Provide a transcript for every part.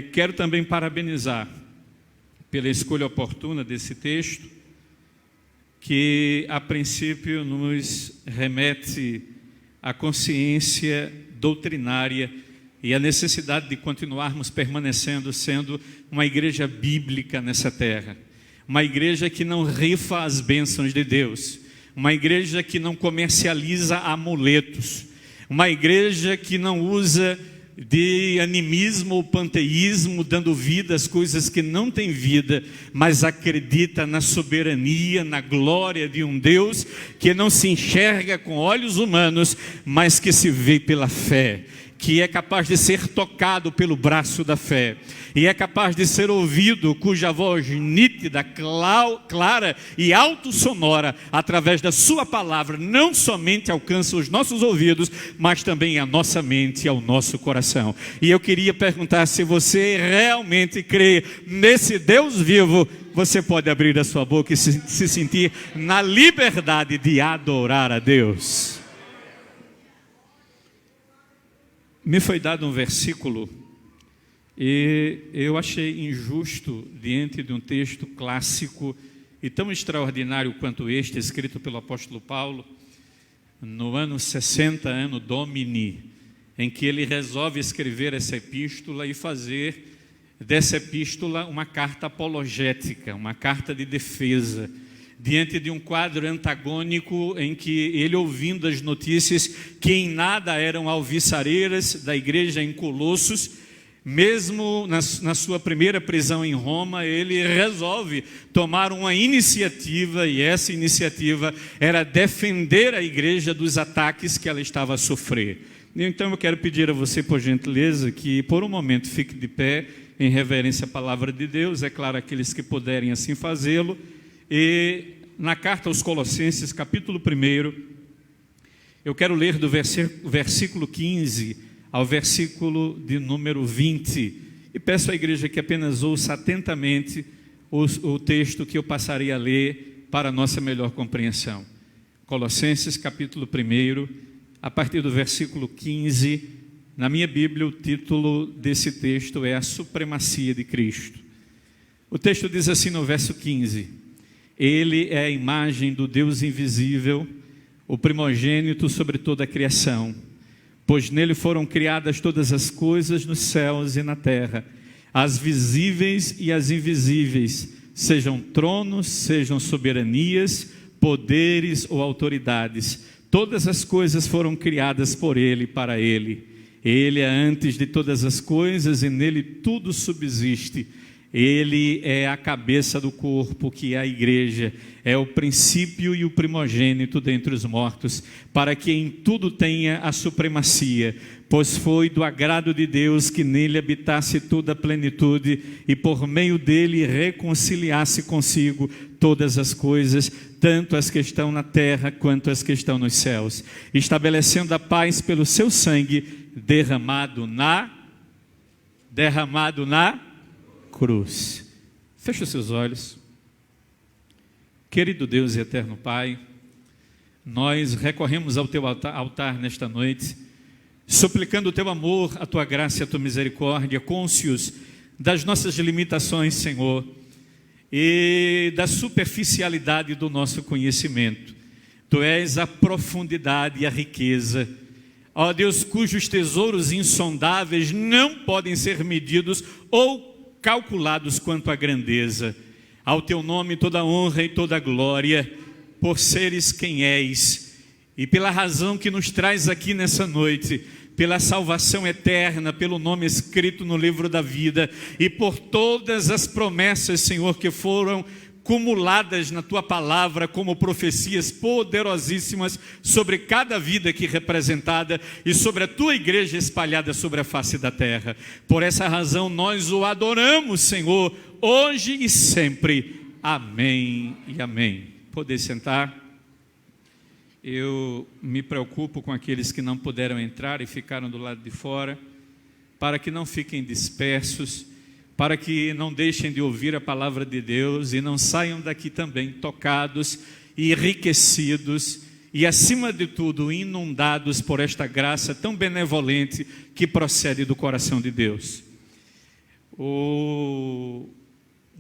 Quero também parabenizar pela escolha oportuna desse texto, que a princípio nos remete à consciência doutrinária e à necessidade de continuarmos permanecendo sendo uma igreja bíblica nessa terra, uma igreja que não rifa as bênçãos de Deus, uma igreja que não comercializa amuletos, uma igreja que não usa de animismo ou panteísmo, dando vida às coisas que não têm vida, mas acredita na soberania, na glória de um Deus que não se enxerga com olhos humanos, mas que se vê pela fé, que é capaz de ser tocado pelo braço da fé, e é capaz de ser ouvido, cuja voz nítida, clara e alto-sonora, através da sua palavra, não somente alcança os nossos ouvidos, mas também a nossa mente e ao nosso coração. E eu queria perguntar, se você realmente crê nesse Deus vivo, você pode abrir a sua boca e se sentir na liberdade de adorar a Deus. Me foi dado um versículo e eu achei injusto, diante de um texto clássico e tão extraordinário quanto este, escrito pelo apóstolo Paulo, no ano 60, ano Domini, em que ele resolve escrever essa epístola e fazer dessa epístola uma carta apologética, uma carta de defesa, diante de um quadro antagônico em que ele, ouvindo as notícias que em nada eram alvissareiras da igreja em Colossos, mesmo na sua primeira prisão em Roma, ele resolve tomar uma iniciativa, e essa iniciativa era defender a igreja dos ataques que ela estava a sofrer. Então eu quero pedir a você, por gentileza, que por um momento fique de pé em reverência à palavra de Deus, é claro, aqueles que puderem assim fazê-lo. E na carta aos Colossenses, capítulo 1, eu quero ler do versículo 15 ao versículo de número 20. E peço à igreja que apenas ouça atentamente o texto que eu passarei a ler para a nossa melhor compreensão. Colossenses, capítulo 1, a partir do versículo 15. Na minha Bíblia, o título desse texto é A Supremacia de Cristo. O texto diz assim no verso 15: Ele é a imagem do Deus invisível, o primogênito sobre toda a criação, pois nele foram criadas todas as coisas nos céus e na terra, as visíveis e as invisíveis, sejam tronos, sejam soberanias, poderes ou autoridades. Todas as coisas foram criadas por ele e para ele. Ele é antes de todas as coisas e nele tudo subsiste. Ele é a cabeça do corpo, que é a igreja, é o princípio e o primogênito dentre os mortos, para que em tudo tenha a supremacia, pois foi do agrado de Deus que nele habitasse toda a plenitude e por meio dele reconciliasse consigo todas as coisas, tanto as que estão na terra quanto as que estão nos céus, estabelecendo a paz pelo seu sangue derramado na cruz. Feche os seus olhos. Querido Deus e eterno Pai, nós recorremos ao teu altar nesta noite, suplicando o teu amor, a tua graça e a tua misericórdia, cônscios das nossas limitações, Senhor, e da superficialidade do nosso conhecimento. Tu és a profundidade e a riqueza, ó Deus, cujos tesouros insondáveis não podem ser medidos ou calculados quanto à grandeza. Ao teu nome toda honra e toda glória, por seres quem és, e pela razão que nos traz aqui nessa noite, pela salvação eterna, pelo nome escrito no livro da vida, e por todas as promessas, Senhor, que foram cumuladas na tua palavra como profecias poderosíssimas sobre cada vida aqui representada e sobre a tua igreja espalhada sobre a face da terra. Por essa razão nós o adoramos, Senhor, hoje e sempre. Amém e amém. Poder sentar. Eu me preocupo com aqueles que não puderam entrar e ficaram do lado de fora, para que não fiquem dispersos, para que não deixem de ouvir a palavra de Deus e não saiam daqui também tocados e enriquecidos e, acima de tudo, inundados por esta graça tão benevolente que procede do coração de Deus. O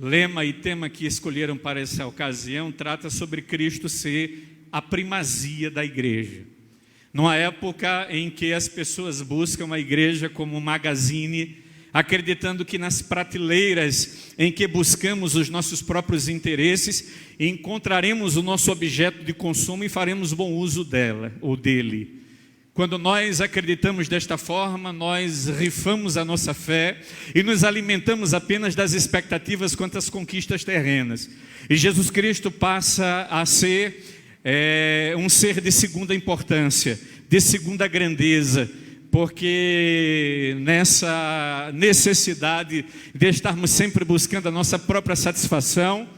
lema e tema que escolheram para essa ocasião trata sobre Cristo ser a primazia da igreja. Numa época em que as pessoas buscam a igreja como magazine, acreditando que nas prateleiras em que buscamos os nossos próprios interesses, encontraremos o nosso objeto de consumo e faremos bom uso dela ou dele. Quando nós acreditamos desta forma, nós rifamos a nossa fé e nos alimentamos apenas das expectativas quanto às conquistas terrenas. E Jesus Cristo passa a ser um ser de segunda importância, de segunda grandeza, porque nessa necessidade de estarmos sempre buscando a nossa própria satisfação,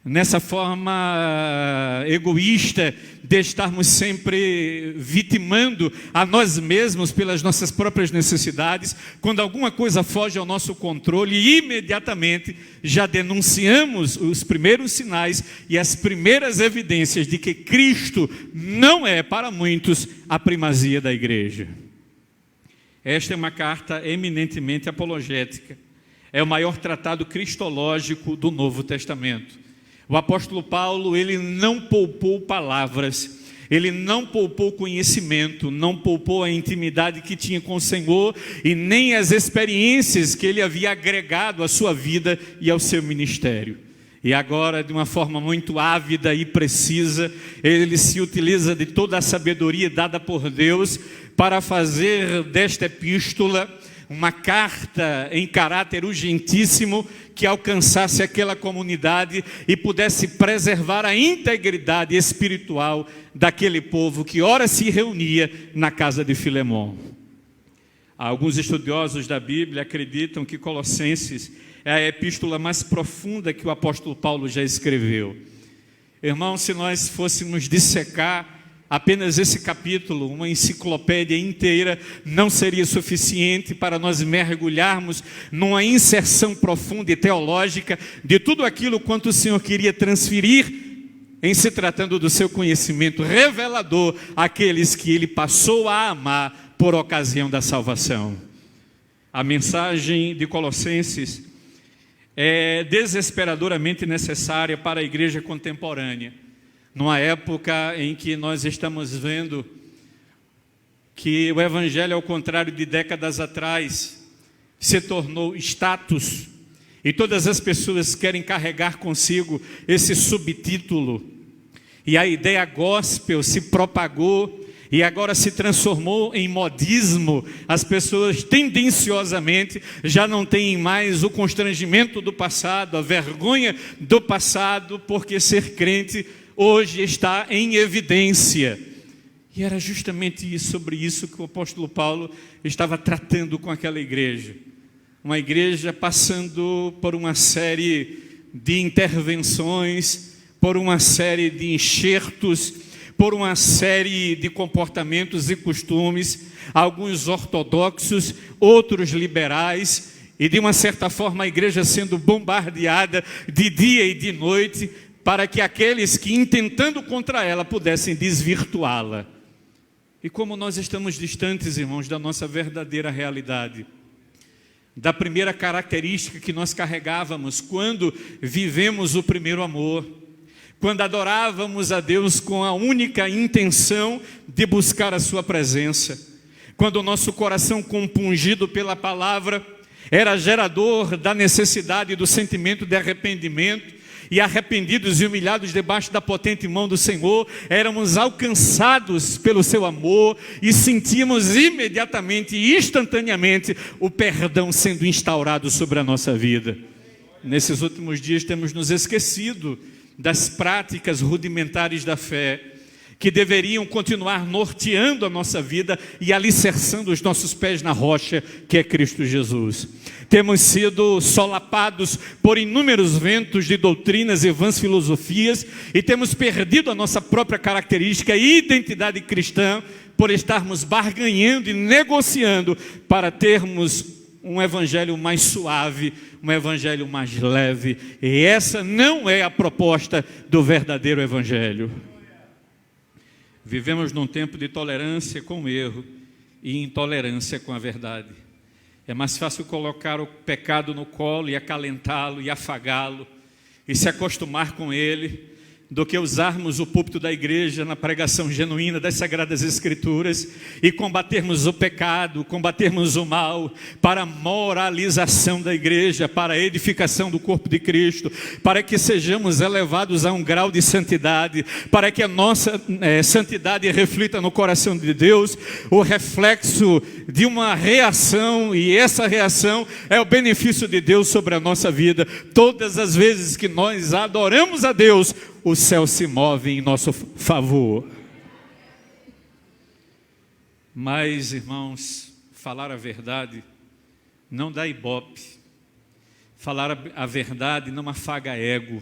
nessa forma egoísta de estarmos sempre vitimando a nós mesmos pelas nossas próprias necessidades, quando alguma coisa foge ao nosso controle, imediatamente já denunciamos os primeiros sinais e as primeiras evidências de que Cristo não é para muitos a primazia da igreja. Esta é uma carta eminentemente apologética, é o maior tratado cristológico do Novo Testamento. O apóstolo Paulo, ele não poupou palavras, ele não poupou conhecimento, não poupou a intimidade que tinha com o Senhor e nem as experiências que ele havia agregado à sua vida e ao seu ministério. E agora, de uma forma muito ávida e precisa, ele se utiliza de toda a sabedoria dada por Deus para fazer desta epístola uma carta em caráter urgentíssimo que alcançasse aquela comunidade e pudesse preservar a integridade espiritual daquele povo que ora se reunia na casa de Filemão. Alguns estudiosos da Bíblia acreditam que Colossenses é a epístola mais profunda que o apóstolo Paulo já escreveu. Irmãos, se nós fôssemos dissecar apenas esse capítulo, uma enciclopédia inteira, não seria suficiente para nós mergulharmos numa inserção profunda e teológica de tudo aquilo quanto o Senhor queria transferir em se tratando do seu conhecimento revelador àqueles que Ele passou a amar por ocasião da salvação. A mensagem de Colossenses é desesperadoramente necessária para a igreja contemporânea. Numa época em que nós estamos vendo que o Evangelho, ao contrário de décadas atrás, se tornou status, e todas as pessoas querem carregar consigo esse subtítulo, e a ideia gospel se propagou, e agora se transformou em modismo. As pessoas tendenciosamente já não têm mais o constrangimento do passado, a vergonha do passado, porque ser crente hoje está em evidência. E era justamente sobre isso que o apóstolo Paulo estava tratando com aquela igreja. Uma igreja passando por uma série de intervenções, por uma série de enxertos, por uma série de comportamentos e costumes, alguns ortodoxos, outros liberais, e de uma certa forma a igreja sendo bombardeada de dia e de noite, para que aqueles que, intentando contra ela, pudessem desvirtuá-la. E como nós estamos distantes, irmãos, da nossa verdadeira realidade, da primeira característica que nós carregávamos quando vivemos o primeiro amor, quando adorávamos a Deus com a única intenção de buscar a sua presença, quando o nosso coração compungido pela palavra era gerador da necessidade do sentimento de arrependimento, e arrependidos e humilhados debaixo da potente mão do Senhor, éramos alcançados pelo seu amor e sentíamos imediatamente e instantaneamente o perdão sendo instaurado sobre a nossa vida. Nesses últimos dias temos nos esquecido das práticas rudimentares da fé, que deveriam continuar norteando a nossa vida e alicerçando os nossos pés na rocha, que é Cristo Jesus. Temos sido solapados por inúmeros ventos de doutrinas e vãs filosofias e temos perdido a nossa própria característica e identidade cristã por estarmos barganhando e negociando para termos um evangelho mais suave, um evangelho mais leve. E essa não é a proposta do verdadeiro evangelho. Vivemos num tempo de tolerância com o erro e intolerância com a verdade. É mais fácil colocar o pecado no colo e acalentá-lo e afagá-lo e se acostumar com ele, do que usarmos o púlpito da igreja na pregação genuína das Sagradas Escrituras e combatermos o pecado, combatermos o mal, para a moralização da igreja, para a edificação do corpo de Cristo, para que sejamos elevados a um grau de santidade, para que a nossa santidade reflita no coração de Deus o reflexo de uma reação, e essa reação é o benefício de Deus sobre a nossa vida. Todas as vezes que nós adoramos a Deus, o céu se move em nosso favor. Mas, irmãos, falar a verdade não dá ibope. Falar a verdade não afaga ego.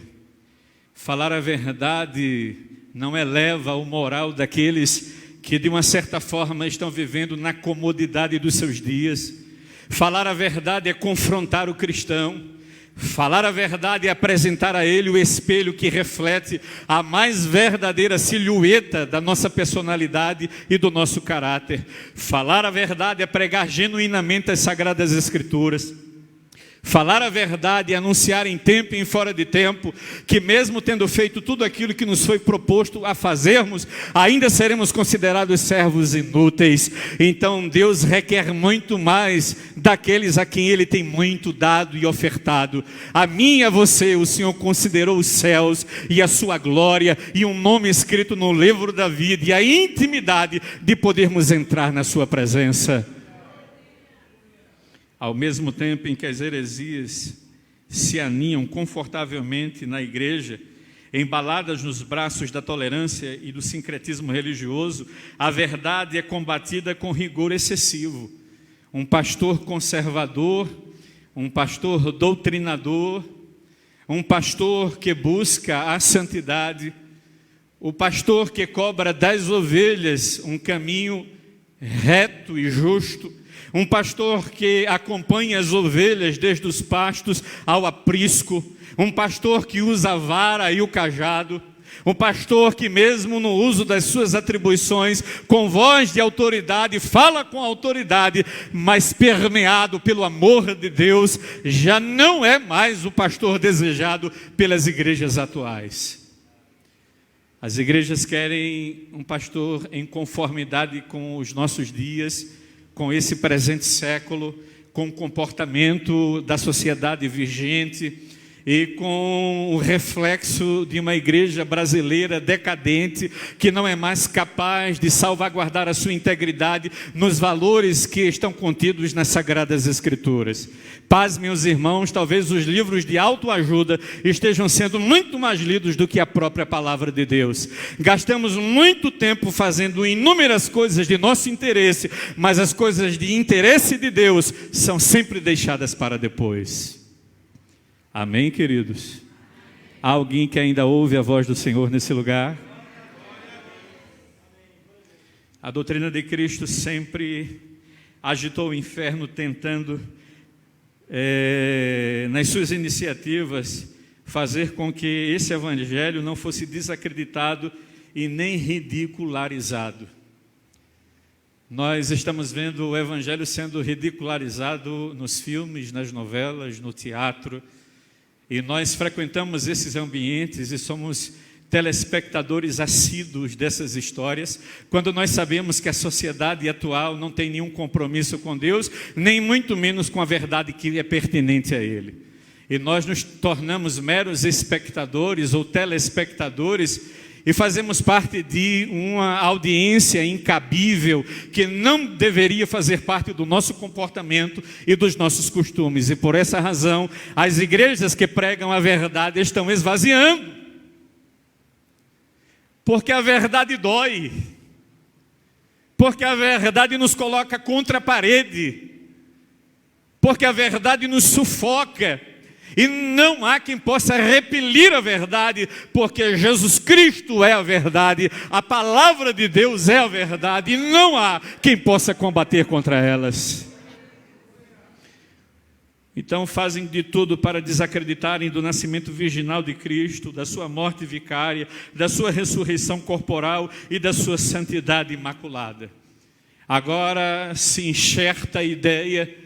Falar a verdade não eleva o moral daqueles que, de uma certa forma, estão vivendo na comodidade dos seus dias. Falar a verdade é confrontar o cristão. Falar a verdade é apresentar a ele o espelho que reflete a mais verdadeira silhueta da nossa personalidade e do nosso caráter. Falar a verdade é pregar genuinamente as Sagradas Escrituras. Falar a verdade é anunciar em tempo e em fora de tempo que, mesmo tendo feito tudo aquilo que nos foi proposto a fazermos, ainda seremos considerados servos inúteis. Então Deus requer muito mais daqueles a quem Ele tem muito dado e ofertado. A mim e a você o Senhor considerou os céus e a sua glória e um nome escrito no livro da vida e a intimidade de podermos entrar na sua presença. Ao mesmo tempo em que as heresias se aninham confortavelmente na igreja, embaladas nos braços da tolerância e do sincretismo religioso, a verdade é combatida com rigor excessivo. Um pastor conservador, um pastor doutrinador, um pastor que busca a santidade, o pastor que cobra das ovelhas um caminho reto e justo, um pastor que acompanha as ovelhas desde os pastos ao aprisco, um pastor que usa a vara e o cajado, um pastor que mesmo no uso das suas atribuições, com voz de autoridade, fala com autoridade, mas permeado pelo amor de Deus, já não é mais o pastor desejado pelas igrejas atuais. As igrejas querem um pastor em conformidade com os nossos dias, com esse presente século, com o comportamento da sociedade vigente e com o reflexo de uma igreja brasileira decadente, que não é mais capaz de salvaguardar a sua integridade nos valores que estão contidos nas Sagradas Escrituras. Paz, meus irmãos, talvez os livros de autoajuda estejam sendo muito mais lidos do que a própria palavra de Deus. Gastamos muito tempo fazendo inúmeras coisas de nosso interesse, mas as coisas de interesse de Deus são sempre deixadas para depois. Amém, queridos? Há alguém que ainda ouve a voz do Senhor nesse lugar? A doutrina de Cristo sempre agitou o inferno tentando, nas suas iniciativas, fazer com que esse evangelho não fosse desacreditado e nem ridicularizado. Nós estamos vendo o evangelho sendo ridicularizado nos filmes, nas novelas, no teatro, e nós frequentamos esses ambientes e somos telespectadores assíduos dessas histórias, quando nós sabemos que a sociedade atual não tem nenhum compromisso com Deus, nem muito menos com a verdade que é pertinente a Ele. E nós nos tornamos meros espectadores ou telespectadores e fazemos parte de uma audiência incabível que não deveria fazer parte do nosso comportamento e dos nossos costumes. E por essa razão, as igrejas que pregam a verdade estão esvaziando. Porque a verdade dói. Porque a verdade nos coloca contra a parede. Porque a verdade nos sufoca. E não há quem possa repelir a verdade, porque Jesus Cristo é a verdade, a palavra de Deus é a verdade, e não há quem possa combater contra elas. Então fazem de tudo para desacreditarem do nascimento virginal de Cristo, da sua morte vicária, da sua ressurreição corporal e da sua santidade imaculada. Agora se enxerta a ideia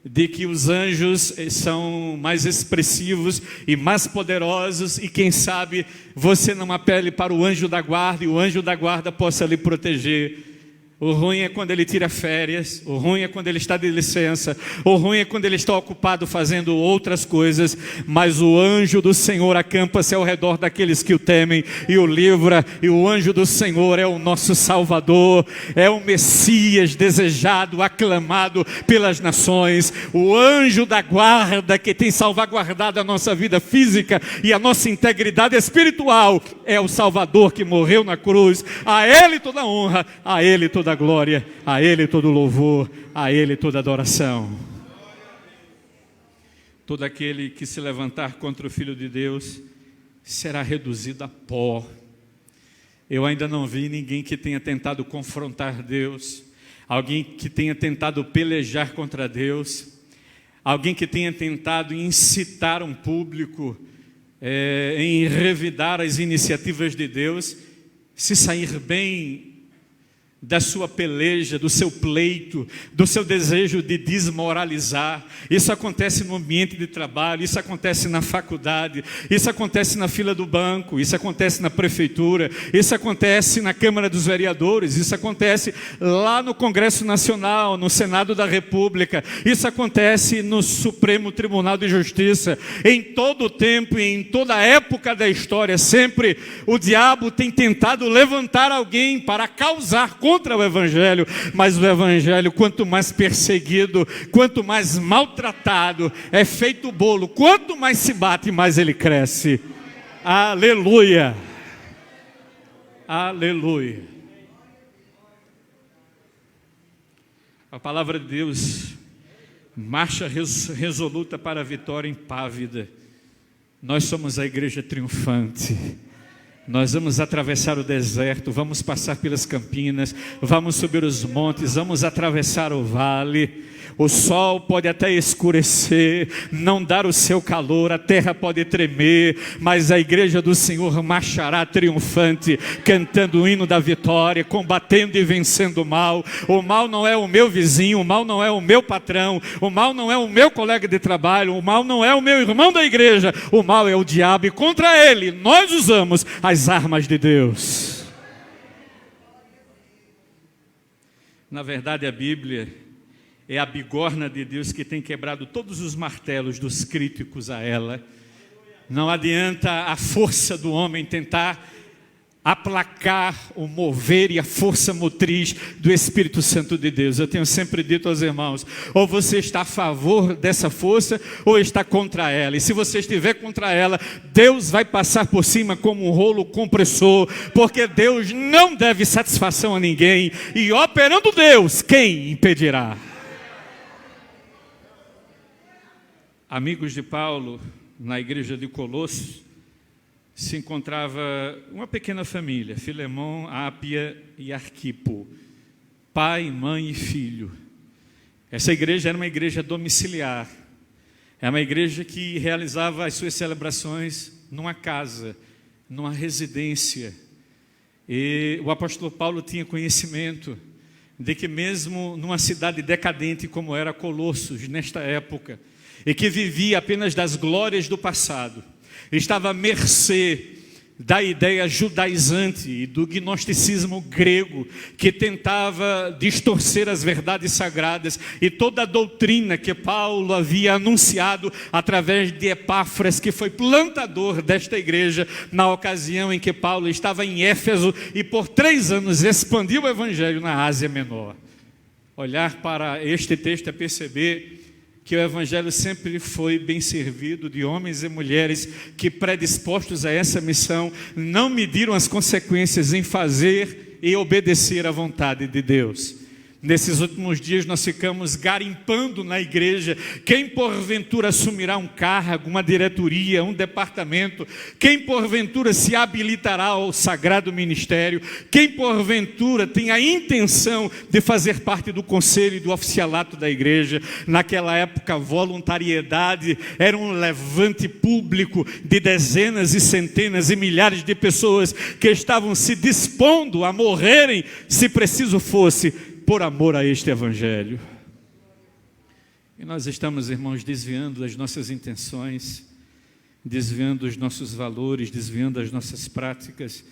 de que os anjos são mais expressivos e mais poderosos, e quem sabe você não apele para o anjo da guarda e o anjo da guarda possa lhe proteger. O ruim é quando ele tira férias, o ruim é quando ele está de licença, o ruim é quando ele está ocupado fazendo outras coisas, mas o anjo do Senhor acampa-se ao redor daqueles que o temem e o livra, e o anjo do Senhor é o nosso Salvador, é o Messias desejado, aclamado pelas nações, o anjo da guarda que tem salvaguardado a nossa vida física e a nossa integridade espiritual, é o Salvador que morreu na cruz. A Ele toda a honra, a Ele toda a glória, a Ele todo louvor, a Ele toda adoração. Todo aquele que se levantar contra o Filho de Deus será reduzido a pó. Eu ainda não vi ninguém que tenha tentado confrontar Deus, alguém que tenha tentado pelejar contra Deus, alguém que tenha tentado incitar um público em revidar as iniciativas de Deus, se sair bem da sua peleja, do seu pleito, do seu desejo de desmoralizar. Isso acontece no ambiente de trabalho, isso acontece na faculdade, isso acontece na fila do banco, isso acontece na prefeitura, isso acontece na Câmara dos Vereadores, isso acontece lá no Congresso Nacional, no Senado da República, isso acontece no Supremo Tribunal de Justiça. Em todo o tempo e em toda a época da história, sempre o diabo tem tentado levantar alguém para causar contra o Evangelho, mas o Evangelho, quanto mais perseguido, quanto mais maltratado, é feito o bolo, quanto mais se bate, mais ele cresce. Aleluia! Aleluia! A palavra de Deus marcha resoluta para a vitória impávida. Nós somos a igreja triunfante. Nós vamos atravessar o deserto, vamos passar pelas campinas, vamos subir os montes, vamos atravessar o vale. O sol pode até escurecer, não dar o seu calor, a terra pode tremer, mas a igreja do Senhor marchará triunfante, cantando o hino da vitória, combatendo e vencendo o mal. O mal não é o meu vizinho, o mal não é o meu patrão, o mal não é o meu colega de trabalho, o mal não é o meu irmão da igreja, o mal é o diabo, e contra ele nós usamos as armas de Deus. Na verdade, a Bíblia é a bigorna de Deus que tem quebrado todos os martelos dos críticos a ela. Não adianta a força do homem tentar aplacar o mover e a força motriz do Espírito Santo de Deus. Eu tenho sempre dito aos irmãos, ou você está a favor dessa força, ou está contra ela. E se você estiver contra ela, Deus vai passar por cima como um rolo compressor, porque Deus não deve satisfação a ninguém, e operando Deus, quem impedirá? Amigos de Paulo, na igreja de Colossos, se encontrava uma pequena família, Filemão, Ápia e Arquipo, pai, mãe e filho. Essa igreja era uma igreja domiciliar, era uma igreja que realizava as suas celebrações numa casa, numa residência. E o apóstolo Paulo tinha conhecimento de que mesmo numa cidade decadente como era Colossos, nesta época, e que vivia apenas das glórias do passado, estava à mercê da ideia judaizante e do gnosticismo grego, que tentava distorcer as verdades sagradas e toda a doutrina que Paulo havia anunciado através de Epáfras, que foi plantador desta igreja na ocasião em que Paulo estava em Éfeso e por 3 anos expandiu o evangelho na Ásia Menor. Olhar para este texto é perceber que o evangelho sempre foi bem servido de homens e mulheres que, predispostos a essa missão, não mediram as consequências em fazer e obedecer à vontade de Deus. Nesses últimos dias nós ficamos garimpando na igreja quem porventura assumirá um cargo, uma diretoria, um departamento, quem porventura se habilitará ao sagrado ministério, quem porventura tem a intenção de fazer parte do conselho e do oficialato da igreja. Naquela época a voluntariedade era um levante público de dezenas e centenas e milhares de pessoas que estavam se dispondo a morrerem, se preciso fosse, por amor a este evangelho. E nós estamos, irmãos, desviando as nossas intenções, desviando os nossos valores, desviando as nossas práticas,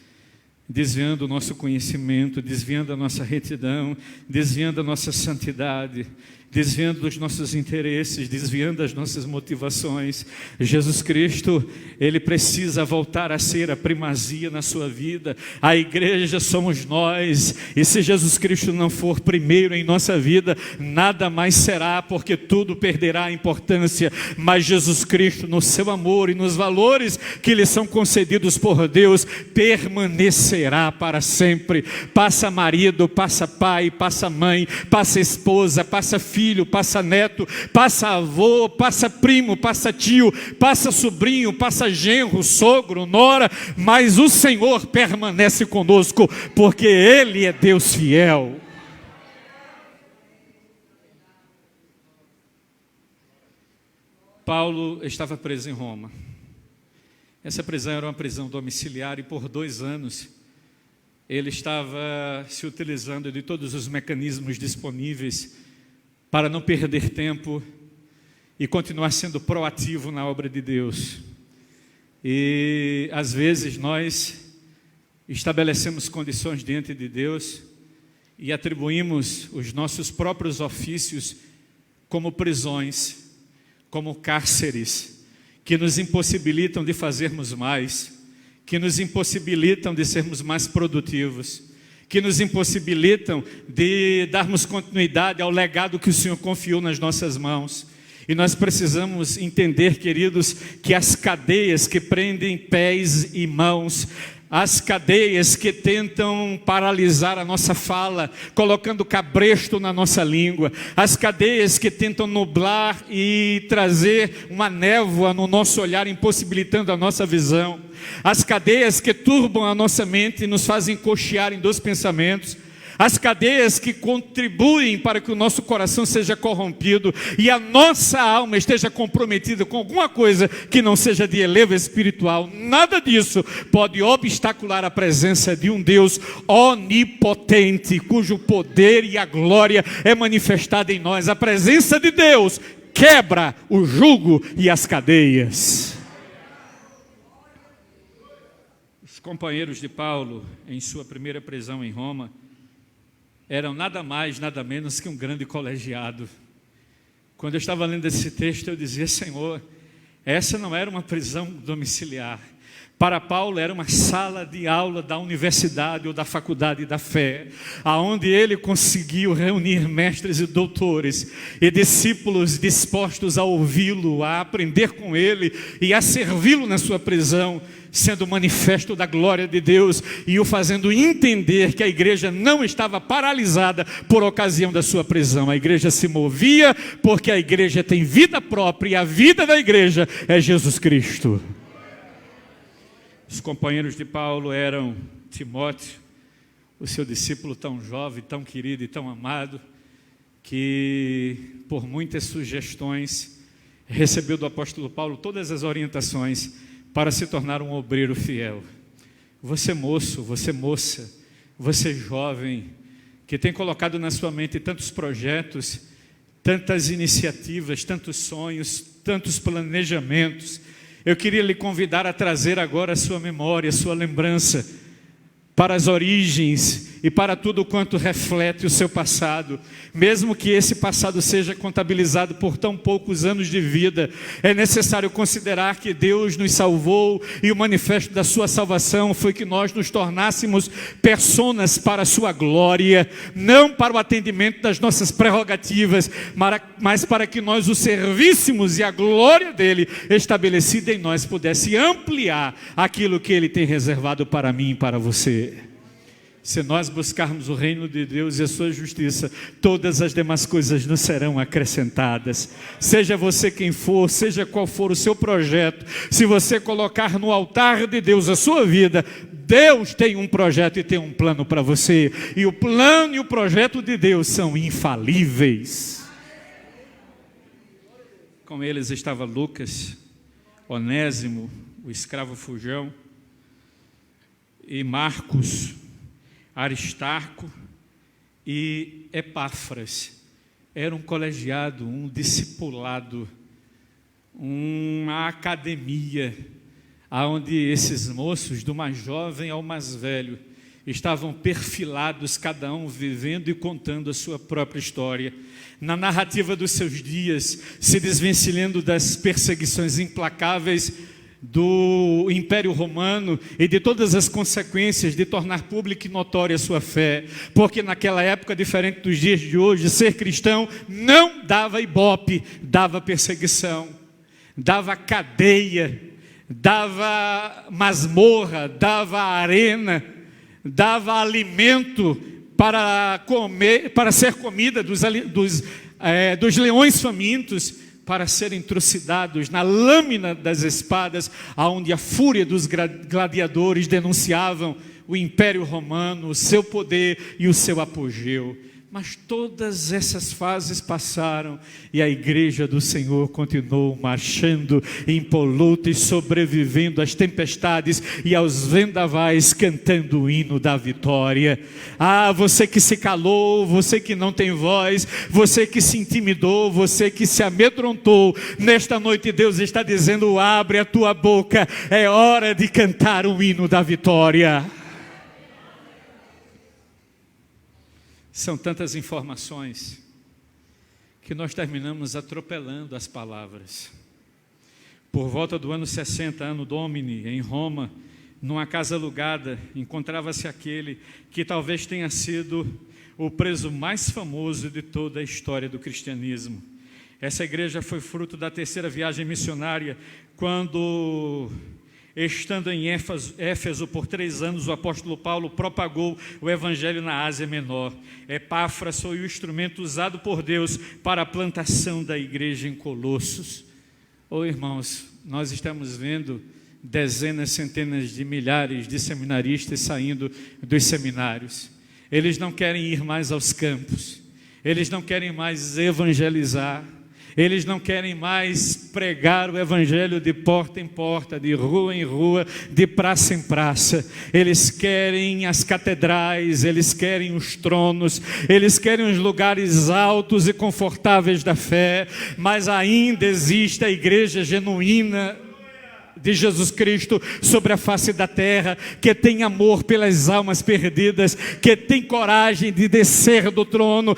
desviando o nosso conhecimento, desviando a nossa retidão, desviando a nossa santidade, desviando os nossos interesses, desviando as nossas motivações. Jesus Cristo, Ele precisa voltar a ser a primazia na sua vida. A igreja somos nós, e se Jesus Cristo não for primeiro em nossa vida, nada mais será, porque tudo perderá a importância. Mas Jesus Cristo, no seu amor e nos valores que lhe são concedidos por Deus, permanecerá para sempre. Passa marido, passa pai, passa mãe, passa esposa, passa filho, passa neto, passa avô, passa primo, passa tio, passa sobrinho, passa genro, sogro, nora, mas o Senhor permanece conosco, porque Ele é Deus fiel. Paulo estava preso em Roma. Essa prisão era uma prisão domiciliar e por 2 anos ele estava se utilizando de todos os mecanismos disponíveis para não perder tempo e continuar sendo proativo na obra de Deus. E às vezes nós estabelecemos condições diante de Deus e atribuímos os nossos próprios ofícios como prisões, como cárceres, que nos impossibilitam de fazermos mais, que nos impossibilitam de sermos mais produtivos, que nos impossibilitam de darmos continuidade ao legado que o Senhor confiou nas nossas mãos. E nós precisamos entender, queridos, que as cadeias que prendem pés e mãos, as cadeias que tentam paralisar a nossa fala, colocando cabresto na nossa língua, as cadeias que tentam nublar e trazer uma névoa no nosso olhar, impossibilitando a nossa visão, as cadeias que turbam a nossa mente e nos fazem cochear em 2 pensamentos, as cadeias que contribuem para que o nosso coração seja corrompido e a nossa alma esteja comprometida com alguma coisa que não seja de elevo espiritual. Nada disso pode obstacular a presença de um Deus onipotente, cujo poder e a glória é manifestada em nós. A presença de Deus quebra o jugo e as cadeias. Os companheiros de Paulo, em sua primeira prisão em Roma, eram nada mais, nada menos que um grande colegiado. Quando eu estava lendo esse texto, eu dizia: Senhor, essa não era uma prisão domiciliar. Para Paulo era uma sala de aula da universidade ou da faculdade da fé, aonde ele conseguiu reunir mestres e doutores e discípulos dispostos a ouvi-lo, a aprender com ele e a servi-lo na sua prisão, sendo manifesto da glória de Deus e o fazendo entender que a igreja não estava paralisada por ocasião da sua prisão. A igreja se movia porque a igreja tem vida própria e a vida da igreja é Jesus Cristo. Os companheiros de Paulo eram Timóteo, o seu discípulo tão jovem, tão querido e tão amado, que por muitas sugestões recebeu do apóstolo Paulo todas as orientações para se tornar um obreiro fiel. Você moço, você moça, você jovem, que tem colocado na sua mente tantos projetos, tantas iniciativas, tantos sonhos, tantos planejamentos, eu queria lhe convidar a trazer agora a sua memória, a sua lembrança para as origens e para tudo quanto reflete o seu passado, mesmo que esse passado seja contabilizado por tão poucos anos de vida. É necessário considerar que Deus nos salvou e o manifesto da sua salvação foi que nós nos tornássemos personas para a sua glória, não para o atendimento das nossas prerrogativas, mas para que nós o servíssemos e a glória dele estabelecida em nós pudesse ampliar aquilo que ele tem reservado para mim e para você. Se nós buscarmos o reino de Deus e a sua justiça, todas as demais coisas nos serão acrescentadas. Seja você quem for, seja qual for o seu projeto, se você colocar no altar de Deus a sua vida, Deus tem um projeto e tem um plano para você. E o plano e o projeto de Deus são infalíveis. Com eles estava Lucas, Onésimo, o escravo fujão, e Marcos, Aristarco e Epáfras, era um colegiado, um discipulado, uma academia, onde esses moços, do mais jovem ao mais velho, estavam perfilados, cada um vivendo e contando a sua própria história, na narrativa dos seus dias, se desvencilhando das perseguições implacáveis do Império Romano e de todas as consequências de tornar pública e notória a sua fé, porque naquela época, diferente dos dias de hoje, ser cristão não dava ibope, dava perseguição, dava cadeia, dava masmorra, dava arena, dava alimento para comer, para ser comida dos leões famintos, para serem trucidados na lâmina das espadas, aonde a fúria dos gladiadores denunciavam o Império Romano, o seu poder e o seu apogeu. Mas todas essas fases passaram e a igreja do Senhor continuou marchando impoluta e sobrevivendo às tempestades e aos vendavais, cantando o hino da vitória. Ah, você que se calou, você que não tem voz, você que se intimidou, você que se amedrontou, nesta noite Deus está dizendo: abre a tua boca, é hora de cantar o hino da vitória. São tantas informações que nós terminamos atropelando as palavras. Por volta do ano 60, Anno Domini, em Roma, numa casa alugada, encontrava-se aquele que talvez tenha sido o preso mais famoso de toda a história do cristianismo. Essa igreja foi fruto da terceira viagem missionária, quando, estando em Éfeso por 3 anos, o apóstolo Paulo propagou o evangelho na Ásia Menor. Epáfras foi o instrumento usado por Deus para a plantação da igreja em Colossos. Irmãos, nós estamos vendo dezenas, centenas de milhares de seminaristas saindo dos seminários. Eles não querem ir mais aos campos, eles não querem mais evangelizar, eles não querem mais pregar o evangelho de porta em porta, de rua em rua, de praça em praça. Eles querem as catedrais, eles querem os tronos, eles querem os lugares altos e confortáveis da fé, mas ainda existe a igreja genuína de Jesus Cristo sobre a face da terra, que tem amor pelas almas perdidas, que tem coragem de descer do trono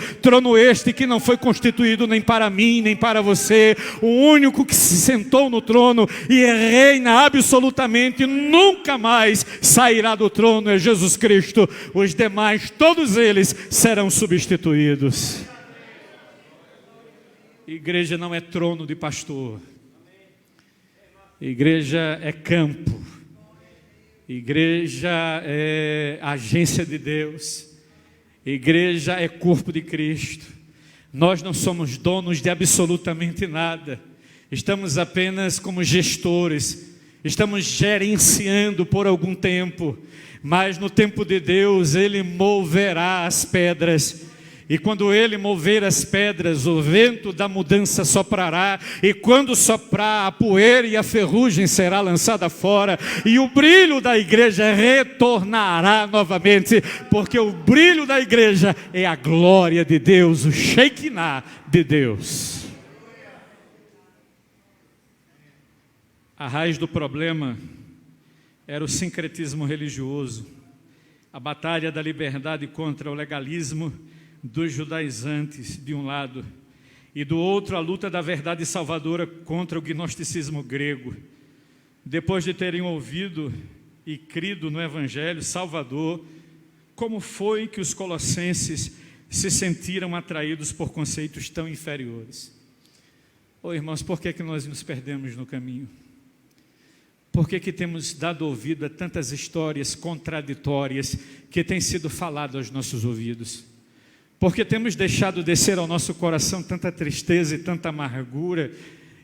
este que não foi constituído nem para mim, nem para você. O único que se sentou no trono e reina absolutamente, nunca mais sairá do trono, é Jesus Cristo. Os demais, todos eles serão substituídos. Igreja não é trono de pastor. Igreja é campo, igreja é agência de Deus, igreja é corpo de Cristo. Nós não somos donos de absolutamente nada, estamos apenas como gestores, estamos gerenciando por algum tempo, mas no tempo de Deus Ele moverá as pedras. E quando Ele mover as pedras, o vento da mudança soprará, e quando soprar, a poeira e a ferrugem será lançada fora, e o brilho da igreja retornará novamente, porque o brilho da igreja é a glória de Deus, o Shekinah de Deus. A raiz do problema era o sincretismo religioso, a batalha da liberdade contra o legalismo dos judaizantes de um lado, e do outro a luta da verdade salvadora contra o gnosticismo grego. Depois de terem ouvido e crido no evangelho salvador, como foi que os colossenses se sentiram atraídos por conceitos tão inferiores? Irmãos, por que nós nos perdemos no caminho? Por que temos dado ouvido a tantas histórias contraditórias que têm sido faladas aos nossos ouvidos? Porque temos deixado descer ao nosso coração tanta tristeza e tanta amargura,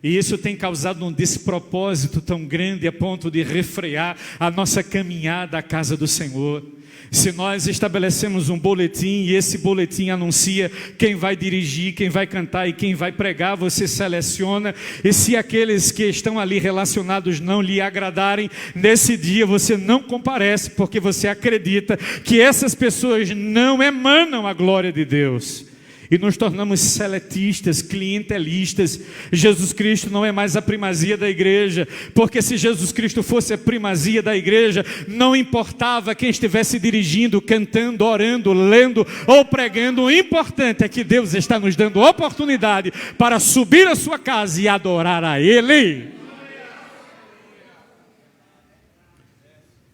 e isso tem causado um despropósito tão grande a ponto de refrear a nossa caminhada à casa do Senhor. Se nós estabelecemos um boletim e esse boletim anuncia quem vai dirigir, quem vai cantar e quem vai pregar, você seleciona, e se aqueles que estão ali relacionados não lhe agradarem, nesse dia você não comparece, porque você acredita que essas pessoas não emanam a glória de Deus. e nos tornamos seletistas, clientelistas. Jesus Cristo não é mais a primazia da igreja, porque se Jesus Cristo fosse a primazia da igreja, não importava quem estivesse dirigindo, cantando, orando, lendo ou pregando. O importante é que Deus está nos dando oportunidade para subir à sua casa e adorar a Ele.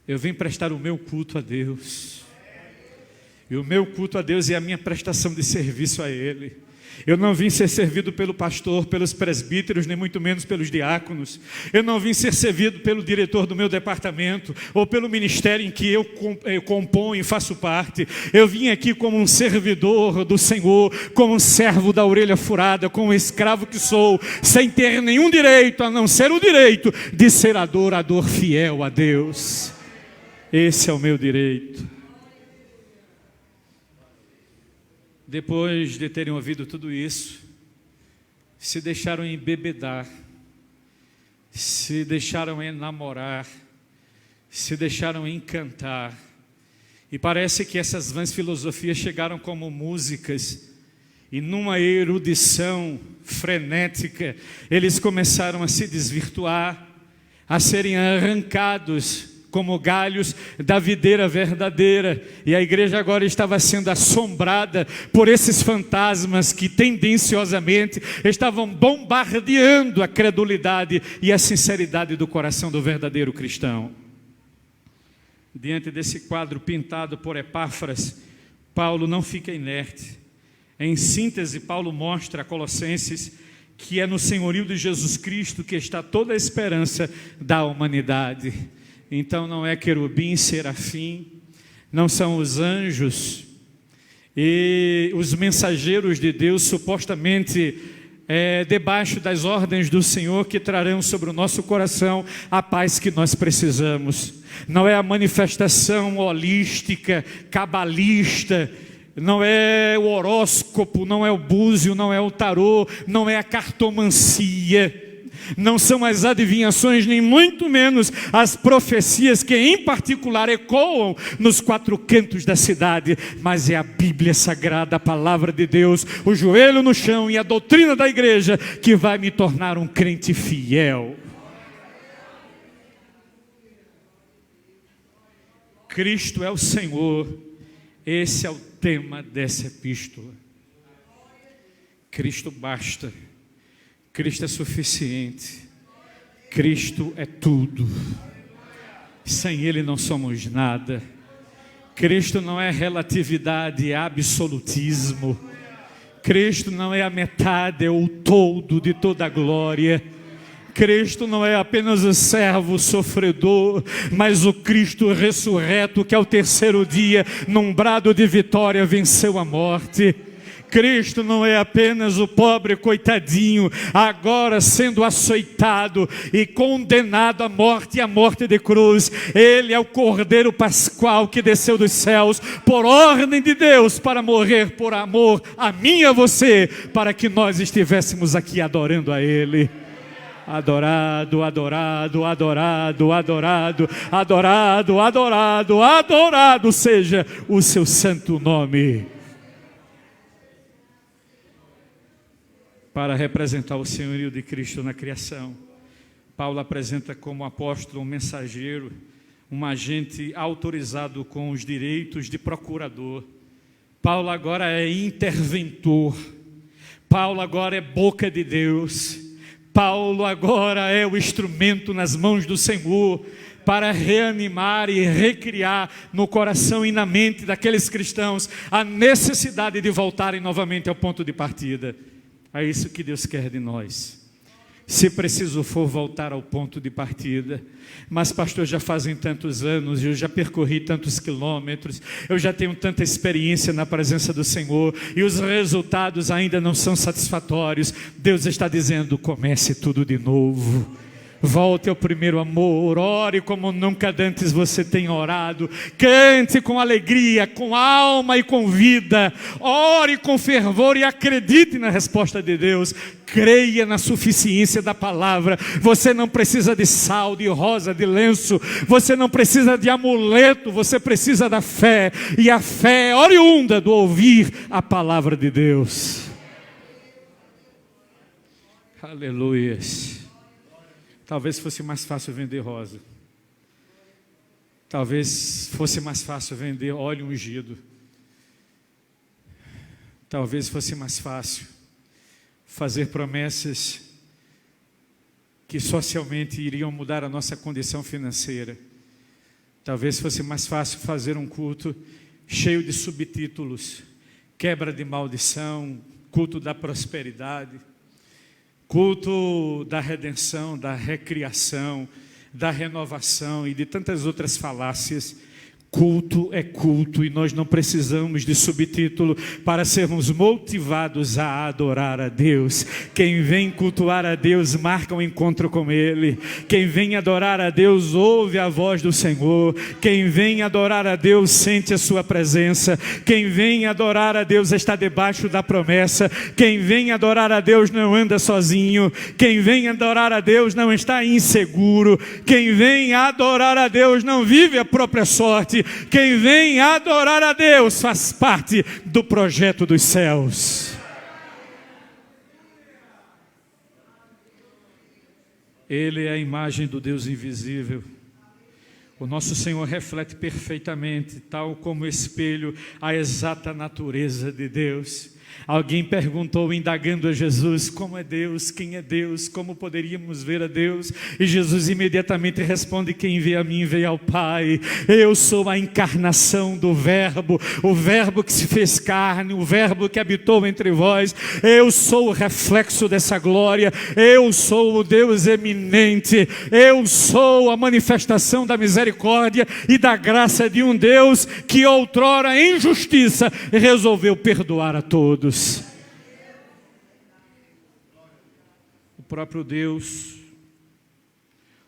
Eu vim prestar o meu culto a Deus. E o meu culto a Deus é a minha prestação de serviço a Ele. Eu não vim ser servido pelo pastor, pelos presbíteros, nem muito menos pelos diáconos. Eu não vim ser servido pelo diretor do meu departamento, ou pelo ministério em que eu componho e faço parte. Eu vim aqui como um servidor do Senhor, como um servo da orelha furada, como um escravo que sou, sem ter nenhum direito, a não ser o direito de ser adorador fiel a Deus. Esse é o meu direito. Depois de terem ouvido tudo isso, se deixaram embebedar, se deixaram enamorar, se deixaram encantar. E parece que essas vãs filosofias chegaram como músicas, e numa erudição frenética, eles começaram a se desvirtuar, a serem arrancados como galhos da videira verdadeira, e a igreja agora estava sendo assombrada por esses fantasmas que tendenciosamente estavam bombardeando a credulidade e a sinceridade do coração do verdadeiro cristão. Diante desse quadro pintado por Epáfras, Paulo não fica inerte. Em síntese, Paulo mostra a Colossenses que é no senhorio de Jesus Cristo que está toda a esperança da humanidade. Então não é querubim, serafim, não são os anjos e os mensageiros de Deus supostamente debaixo das ordens do Senhor que trarão sobre o nosso coração a paz que nós precisamos. Não é a manifestação holística, cabalista, não é o horóscopo, não é o búzio, não é o tarô, não é a cartomancia. Não são as adivinhações, nem muito menos as profecias que em particular ecoam nos quatro cantos da cidade, mas é a Bíblia Sagrada, a palavra de Deus, o joelho no chão e a doutrina da igreja que vai me tornar um crente fiel. Cristo é o Senhor, esse é o tema dessa epístola. Cristo basta. Cristo é suficiente, Cristo é tudo, sem Ele não somos nada. Cristo não é relatividade, é absolutismo. Cristo não é a metade, é o todo de toda a glória. Cristo não é apenas o servo sofredor, mas o Cristo ressurreto que ao terceiro dia, num brado de vitória, venceu a morte. Cristo não é apenas o pobre coitadinho, agora sendo açoitado e condenado à morte e à morte de cruz. Ele é o Cordeiro Pascual que desceu dos céus por ordem de Deus para morrer por amor a mim e a você, para que nós estivéssemos aqui adorando a Ele. Adorado, adorado, adorado, adorado, adorado, adorado, adorado seja o seu santo nome. Para representar o senhorio de Cristo na criação, Paulo apresenta como apóstolo um mensageiro, um agente autorizado com os direitos de procurador. Paulo agora é interventor. Paulo agora é boca de Deus. Paulo agora é o instrumento nas mãos do Senhor para reanimar e recriar no coração e na mente daqueles cristãos a necessidade de voltarem novamente ao ponto de partida. É isso que Deus quer de nós. Se preciso for voltar ao ponto de partida. Mas pastor, já fazem tantos anos, eu já percorri tantos quilômetros, eu já tenho tanta experiência na presença do Senhor e os resultados ainda não são satisfatórios. Deus está dizendo, comece tudo de novo. Volte ao primeiro amor, ore como nunca antes você tem orado, cante com alegria, com alma e com vida, ore com fervor e acredite na resposta de Deus, creia na suficiência da palavra. Você não precisa de sal, de rosa, de lenço, você não precisa de amuleto, você precisa da fé, e a fé é oriunda do ouvir a palavra de Deus. Aleluia. Talvez fosse mais fácil vender rosa. Talvez fosse mais fácil vender óleo ungido. Talvez fosse mais fácil fazer promessas que socialmente iriam mudar a nossa condição financeira. Talvez fosse mais fácil fazer um culto cheio de subtítulos: quebra de maldição, culto da prosperidade, culto da redenção, da recriação, da renovação e de tantas outras falácias. Culto é culto e nós não precisamos de subtítulo para sermos motivados a adorar a Deus. Quem vem cultuar a Deus marca um encontro com Ele. Quem vem adorar a Deus ouve a voz do Senhor. Quem vem adorar a Deus sente a sua presença. Quem vem adorar a Deus está debaixo da promessa. Quem vem adorar a Deus não anda sozinho. Quem vem adorar a Deus não está inseguro. Quem vem adorar a Deus não vive a própria sorte. Quem vem adorar a Deus faz parte do projeto dos céus. Ele é a imagem do Deus invisível. O nosso Senhor reflete perfeitamente, tal como o espelho, a exata natureza de Deus. Alguém perguntou, indagando a Jesus: como é Deus? Quem é Deus? Como poderíamos ver a Deus? E Jesus imediatamente responde: quem vê a mim vê ao Pai. Eu sou a encarnação do Verbo, o Verbo que se fez carne, o Verbo que habitou entre vós. Eu sou o reflexo dessa glória. Eu sou o Deus eminente. Eu sou a manifestação da misericórdia e da graça de um Deus que outrora em justiça resolveu perdoar a todos. O próprio Deus,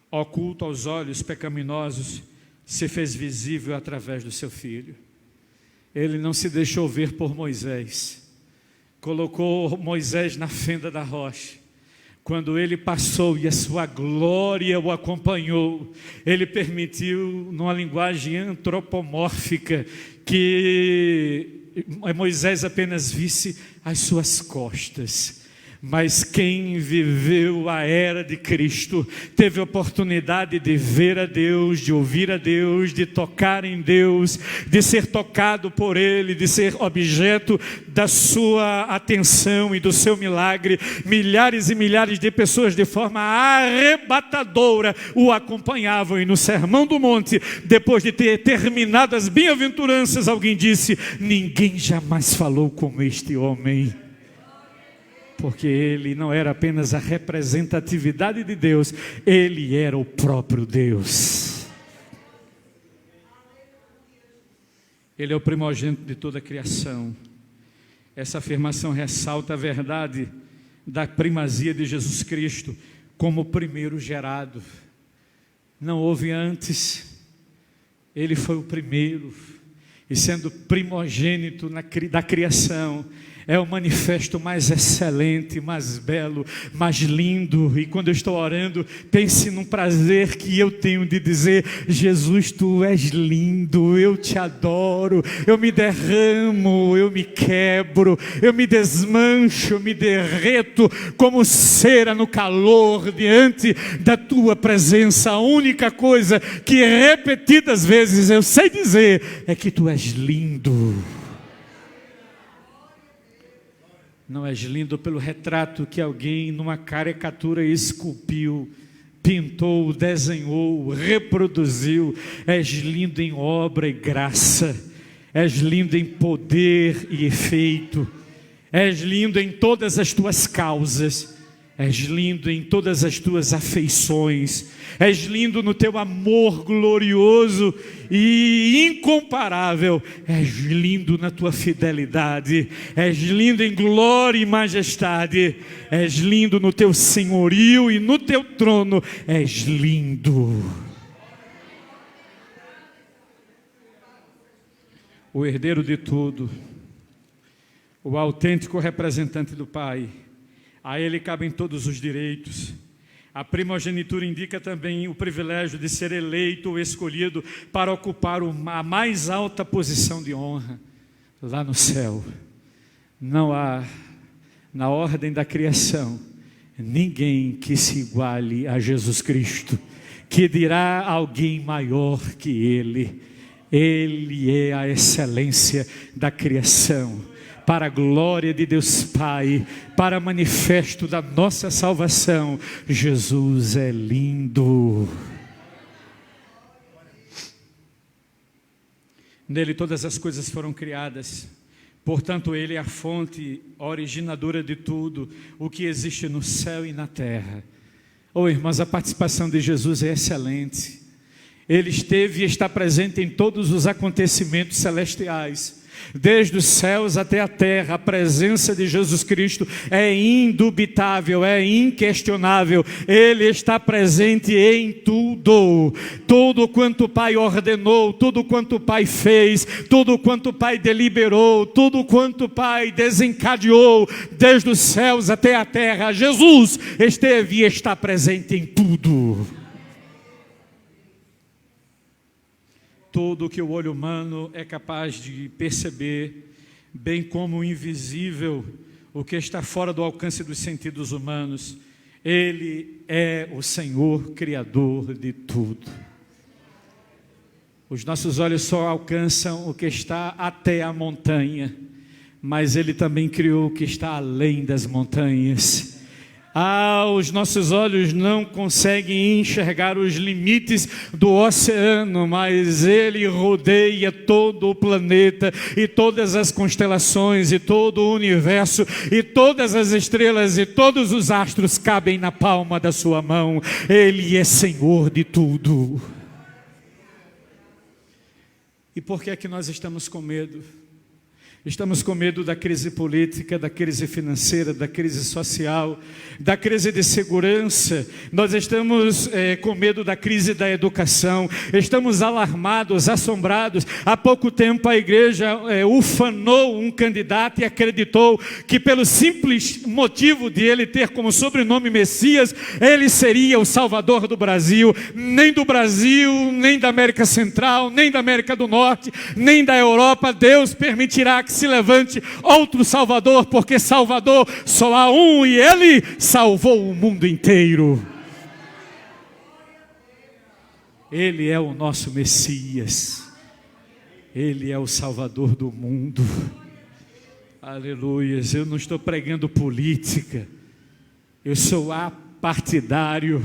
oculto aos olhos pecaminosos, se fez visível através do seu Filho. Ele não se deixou ver por Moisés. Colocou Moisés na fenda da rocha. Quando ele passou e a sua glória o acompanhou, ele permitiu, numa linguagem antropomórfica, que Moisés apenas visse as suas costas. Mas quem viveu a era de Cristo teve a oportunidade de ver a Deus, de ouvir a Deus, de tocar em Deus, de ser tocado por Ele, de ser objeto da sua atenção e do seu milagre. Milhares e milhares de pessoas de forma arrebatadora o acompanhavam, e no Sermão do Monte, depois de ter terminado as bem-aventuranças, alguém disse: ninguém jamais falou como este homem. Porque ele não era apenas a representatividade de Deus, ele era o próprio Deus. Ele é o primogênito de toda a criação. Essa afirmação ressalta a verdade da primazia de Jesus Cristo como o primeiro gerado. Não houve antes, ele foi o primeiro, e sendo primogênito da criação, é o manifesto mais excelente, mais belo, mais lindo. E quando eu estou orando, pense num prazer que eu tenho de dizer: Jesus, tu és lindo, eu te adoro, eu me derramo, eu me quebro, eu me desmancho, eu me derreto como cera no calor diante da tua presença. A única coisa que repetidas vezes eu sei dizer é que tu és lindo. Não és lindo pelo retrato que alguém numa caricatura esculpiu, pintou, desenhou, reproduziu. És lindo em obra e graça. És lindo em poder e efeito. És lindo em todas as tuas causas. És lindo em todas as tuas afeições, és lindo no teu amor glorioso e incomparável, és lindo na tua fidelidade, és lindo em glória e majestade, és lindo no teu senhorio e no teu trono, és lindo. O herdeiro de tudo, o autêntico representante do Pai, a Ele cabem todos os direitos. A primogenitura indica também o privilégio de ser eleito ou escolhido para ocupar a mais alta posição de honra lá no céu. Não há, na ordem da criação, ninguém que se iguale a Jesus Cristo, que dirá alguém maior que Ele. Ele é a excelência da criação, para a glória de Deus Pai, para manifesto da nossa salvação. Jesus é lindo. Nele todas as coisas foram criadas, portanto Ele é a fonte originadora de tudo, o que existe no céu e na terra. Irmãos, a participação de Jesus é excelente. Ele esteve e está presente em todos os acontecimentos celestiais. Desde os céus até a terra, a presença de Jesus Cristo é indubitável, é inquestionável. Ele está presente em tudo. Tudo quanto o Pai ordenou, tudo quanto o Pai fez, tudo quanto o Pai deliberou, tudo quanto o Pai desencadeou, desde os céus até a terra, Jesus esteve e está presente em tudo. Tudo que o olho humano é capaz de perceber, bem como o invisível, o que está fora do alcance dos sentidos humanos, Ele é o Senhor Criador de tudo. Os nossos olhos só alcançam o que está até a montanha, mas Ele também criou o que está além das montanhas. Os nossos olhos não conseguem enxergar os limites do oceano, mas Ele rodeia todo o planeta e todas as constelações e todo o universo e todas as estrelas e todos os astros cabem na palma da sua mão. Ele é Senhor de tudo. E por que é que nós estamos com medo? Estamos com medo da crise política, da crise financeira, da crise social, da crise de segurança. Nós estamos com medo da crise da educação. Estamos alarmados, assombrados. Há pouco tempo a igreja ufanou um candidato e acreditou que pelo simples motivo de ele ter como sobrenome Messias, ele seria o Salvador do Brasil. Nem do Brasil, nem da América Central, nem da América do Norte, nem da Europa. Deus permitirá que se levante outro Salvador, porque Salvador só há um e Ele salvou o mundo inteiro. Ele é o nosso Messias, Ele é o Salvador do mundo. Aleluias. Eu não estou pregando política, eu sou apartidário.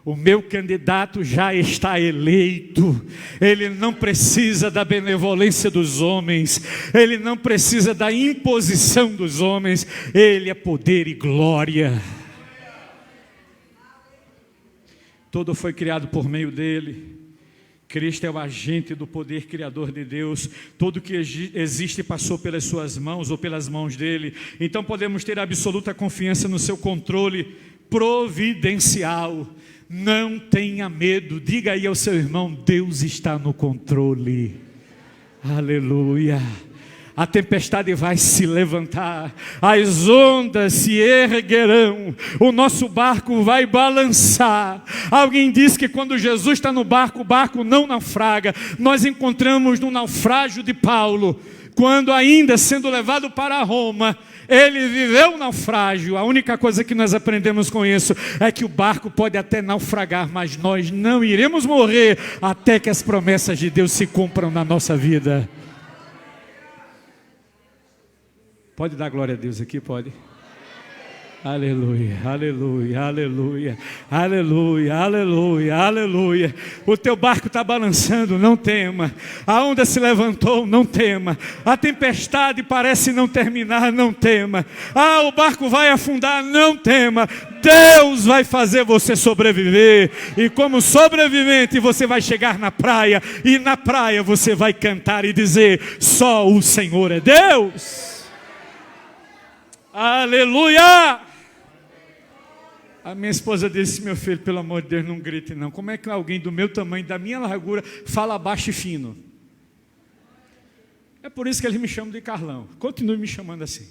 O meu candidato já está eleito. Ele não precisa da benevolência dos homens. Ele não precisa da imposição dos homens. Ele é poder e glória. Tudo foi criado por meio dele. Cristo é o agente do poder criador de Deus. Tudo que existe passou pelas suas mãos ou pelas mãos dele. Então podemos ter absoluta confiança no seu controle providencial. Não tenha medo, diga aí ao seu irmão, Deus está no controle. Aleluia. A tempestade vai se levantar, as ondas se erguerão, o nosso barco vai balançar. Alguém diz que quando Jesus está no barco, o barco não naufraga. Nós encontramos no naufrágio de Paulo, quando ainda sendo levado para Roma, ele viveu o naufrágio. A única coisa que nós aprendemos com isso é que o barco pode até naufragar, mas nós não iremos morrer até que as promessas de Deus se cumpram na nossa vida. Pode dar glória a Deus aqui? Pode. Aleluia, aleluia, aleluia, aleluia, aleluia, aleluia. O teu barco está balançando, não tema. A onda se levantou, não tema. A tempestade parece não terminar, não tema. O barco vai afundar, não tema. Deus vai fazer você sobreviver. E como sobrevivente você vai chegar na praia. E na praia você vai cantar e dizer: só o Senhor é Deus. Aleluia! A minha esposa disse: meu filho, pelo amor de Deus, não grite não. Como é que alguém do meu tamanho, da minha largura, fala baixo e fino? É por isso que eles me chamam de Carlão. Continue me chamando assim.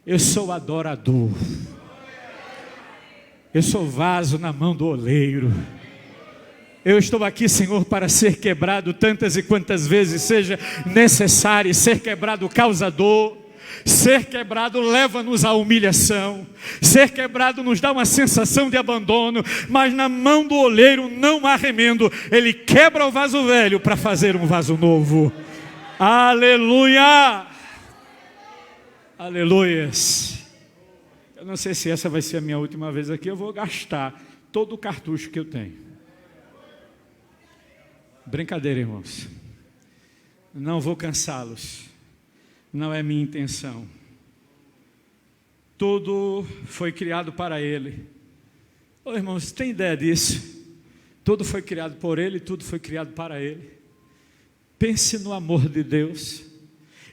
Eu sou adorador. Eu sou vaso na mão do oleiro. Eu estou aqui, Senhor, para ser quebrado tantas e quantas vezes seja necessário. Ser quebrado causa dor. Ser quebrado leva-nos à humilhação. Ser quebrado nos dá uma sensação de abandono. Mas na mão do oleiro não há remendo. Ele quebra o vaso velho para fazer um vaso novo. Aleluia! Aleluias! Eu não sei se essa vai ser a minha última vez aqui. Eu vou gastar todo o cartucho que eu tenho. Brincadeira, irmãos. Não vou cansá-los. Não é minha intenção. Tudo foi criado para Ele. Irmãos, tem ideia disso? Tudo foi criado por Ele, tudo foi criado para Ele. Pense no amor de Deus.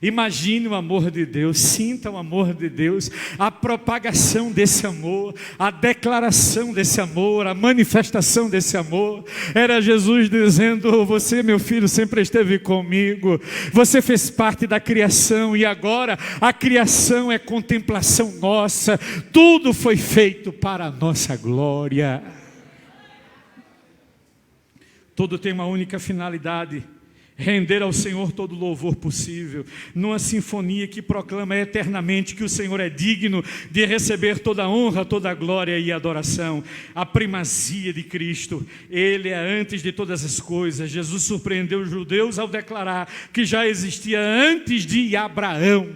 Imagine o amor de Deus, sinta o amor de Deus, a propagação desse amor, a declaração desse amor, a manifestação desse amor. Era Jesus dizendo: você, meu filho, sempre esteve comigo, você fez parte da criação e agora a criação é contemplação nossa, tudo foi feito para a nossa glória. Tudo tem uma única finalidade: render ao Senhor todo o louvor possível, numa sinfonia que proclama eternamente que o Senhor é digno de receber toda a honra, toda a glória e adoração. A primazia de Cristo, Ele é antes de todas as coisas. Jesus surpreendeu os judeus ao declarar que já existia antes de Abraão.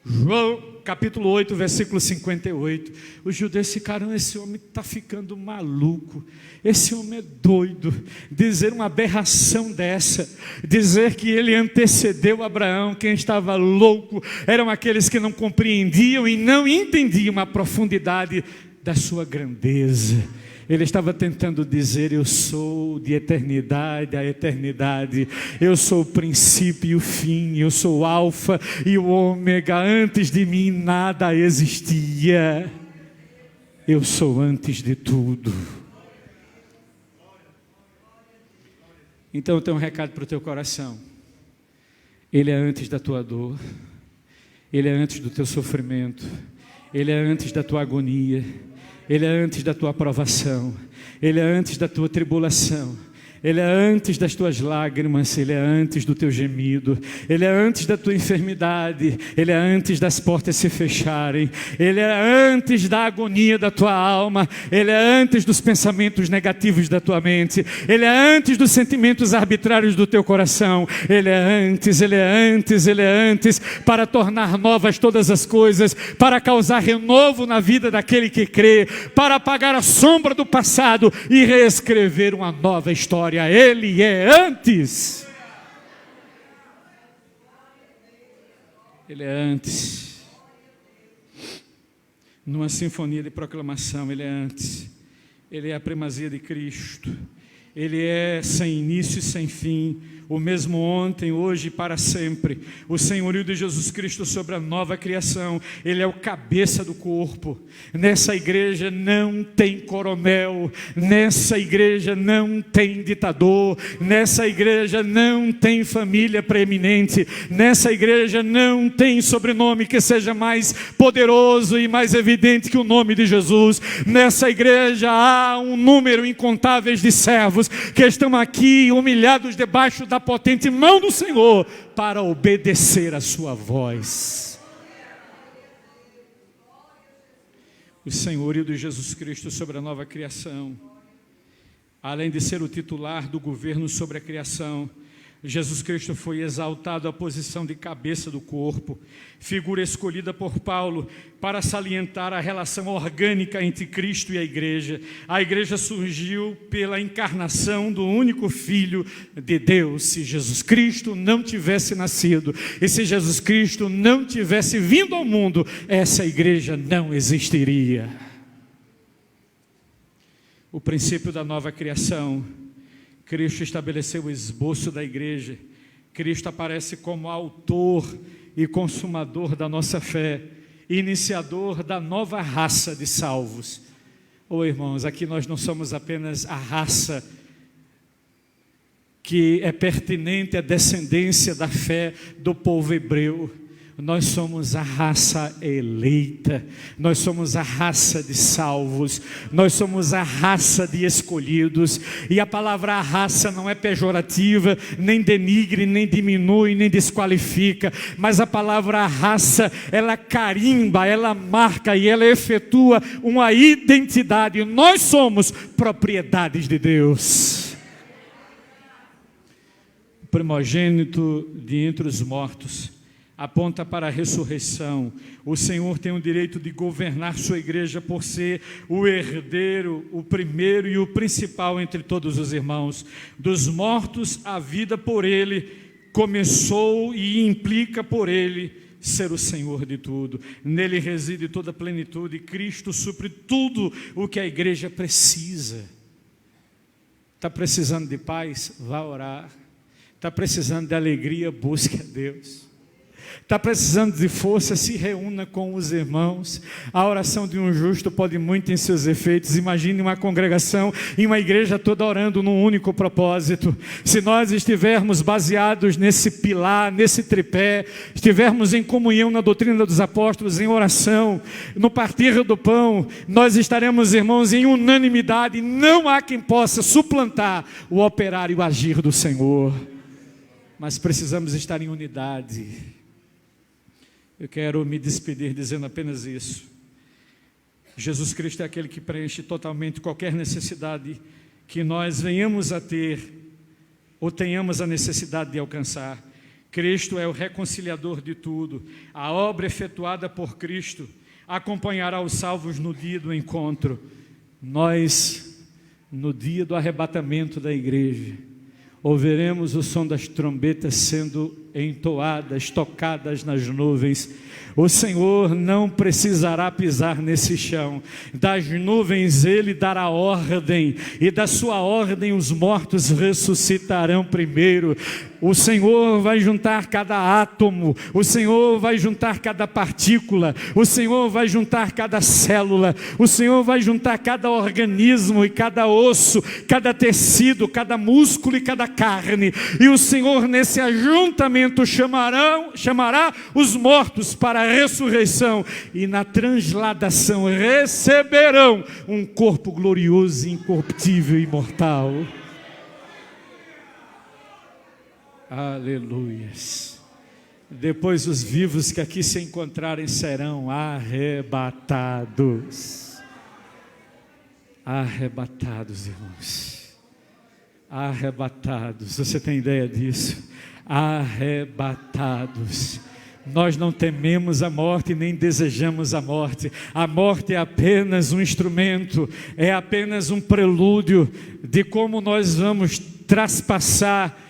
João capítulo 8, versículo 58. Os judeus ficaram: esse homem está ficando maluco, esse homem é doido. Dizer uma aberração dessa, dizer que ele antecedeu Abraão. Quem estava louco eram aqueles que não compreendiam e não entendiam a profundidade da sua grandeza. Ele estava tentando dizer: eu sou de eternidade a eternidade, eu sou o princípio e o fim, eu sou o alfa e o ômega, antes de mim nada existia, eu sou antes de tudo. Então eu tenho um recado para o teu coração: Ele é antes da tua dor, Ele é antes do teu sofrimento, Ele é antes da tua agonia, Ele é antes da tua aprovação, Ele é antes da tua tribulação, Ele é antes das tuas lágrimas, Ele é antes do teu gemido, Ele é antes da tua enfermidade, Ele é antes das portas se fecharem, Ele é antes da agonia da tua alma, Ele é antes dos pensamentos negativos da tua mente, Ele é antes dos sentimentos arbitrários do teu coração. Ele é antes, Ele é antes, Ele é antes, para tornar novas todas as coisas, para causar renovo na vida daquele que crê, para apagar a sombra do passado e reescrever uma nova história. Ele é antes. Ele é antes. Numa sinfonia de proclamação, Ele é antes. Ele é a primazia de Cristo. Ele é sem início e sem fim, o mesmo ontem, hoje e para sempre. O senhorio de Jesus Cristo sobre a nova criação. Ele é o cabeça do corpo. Nessa igreja não tem coronel, nessa igreja não tem ditador, nessa igreja não tem família preeminente, nessa igreja não tem sobrenome que seja mais poderoso e mais evidente que o nome de Jesus. Nessa igreja há um número incontável de servos que estão aqui humilhados debaixo da potente mão do Senhor para obedecer a sua voz. O senhorio de Jesus Cristo sobre a nova criação, além de ser o titular do governo sobre a criação, Jesus Cristo foi exaltado à posição de cabeça do corpo, figura escolhida por Paulo para salientar a relação orgânica entre Cristo e a igreja. A igreja surgiu pela encarnação do único Filho de Deus. Se Jesus Cristo não tivesse nascido, e se Jesus Cristo não tivesse vindo ao mundo, essa igreja não existiria. O princípio da nova criação, Cristo estabeleceu o esboço da igreja. Cristo aparece como autor e consumador da nossa fé, iniciador da nova raça de salvos. Irmãos, aqui nós não somos apenas a raça que é pertinente à descendência da fé do povo hebreu. Nós somos a raça eleita, nós somos a raça de salvos, nós somos a raça de escolhidos. E a palavra raça não é pejorativa, nem denigre, nem diminui, nem desqualifica, mas a palavra raça, ela carimba, ela marca e ela efetua uma identidade. Nós somos propriedades de Deus. O primogênito de entre os mortos aponta para a ressurreição. O Senhor tem o direito de governar sua igreja por ser o herdeiro, o primeiro e o principal entre todos os irmãos. Dos mortos, a vida por Ele começou e implica por Ele ser o Senhor de tudo. Nele reside toda a plenitude. Cristo supre tudo o que a igreja precisa. Está precisando de paz? Vá orar. Está precisando de alegria? Busque a Deus. Está precisando de força? Se reúna com os irmãos. A oração de um justo pode muito em seus efeitos. Imagine uma congregação e uma igreja toda orando num único propósito. Se nós estivermos baseados nesse pilar, nesse tripé, estivermos em comunhão na doutrina dos apóstolos, em oração, no partir do pão, nós estaremos, irmãos, em unanimidade. Não há quem possa suplantar o operar e o agir do Senhor. Mas precisamos estar em unidade. Eu quero me despedir dizendo apenas isso. Jesus Cristo é aquele que preenche totalmente qualquer necessidade que nós venhamos a ter ou tenhamos a necessidade de alcançar. Cristo é o reconciliador de tudo. A obra efetuada por Cristo acompanhará os salvos no dia do encontro. Nós, no dia do arrebatamento da igreja, ouviremos o som das trombetas sendo entoadas, tocadas nas nuvens. O Senhor não precisará pisar nesse chão. Das nuvens Ele dará ordem, e da sua ordem os mortos ressuscitarão primeiro. O Senhor vai juntar cada átomo, o Senhor vai juntar cada partícula, o Senhor vai juntar cada célula, o Senhor vai juntar cada organismo e cada osso, cada tecido, cada músculo e cada carne. E o Senhor nesse ajuntamento chamará os mortos para a ressurreição, e na transladação receberão um corpo glorioso, incorruptível e imortal. Aleluias. Depois os vivos que aqui se encontrarem serão arrebatados. Arrebatados, irmãos. Arrebatados. Você tem ideia disso? Arrebatados. Nós não tememos a morte, nem desejamos a morte. A morte é apenas um instrumento, é apenas um prelúdio de como nós vamos traspassar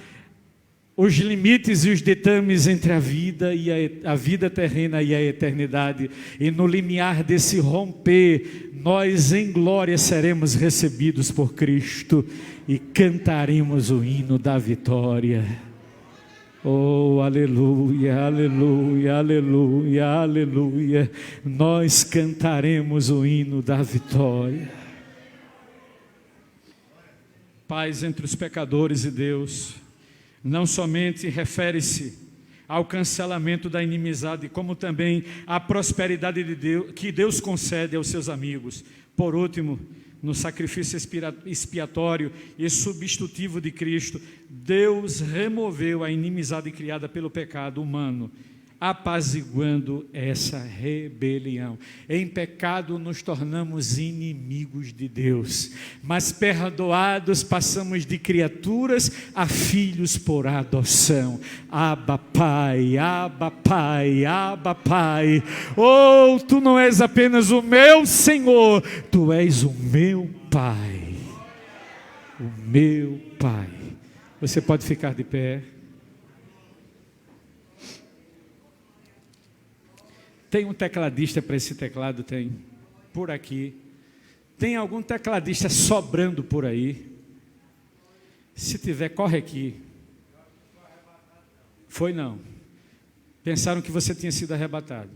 os limites e os ditames entre a vida e a vida terrena e a eternidade. E no limiar desse romper, nós em glória seremos recebidos por Cristo e cantaremos o hino da vitória. Oh, aleluia, aleluia, aleluia, aleluia. Nós cantaremos o hino da vitória. Paz entre os pecadores e Deus não somente refere-se ao cancelamento da inimizade, como também à prosperidade de Deus, que Deus concede aos seus amigos. Por último, no sacrifício expiatório e substitutivo de Cristo, Deus removeu a inimizade criada pelo pecado humano, apaziguando essa rebelião. Em pecado nos tornamos inimigos de Deus, mas perdoados passamos de criaturas a filhos por adoção. Abba Pai, Abba Pai, Abba Pai. Oh, tu não és apenas o meu Senhor, tu és o meu Pai. O meu Pai. Você pode ficar de pé. Tem um tecladista para esse teclado? Tem. Por aqui. Tem algum tecladista sobrando por aí? Se tiver, corre aqui. Foi não. Pensaram que você tinha sido arrebatado.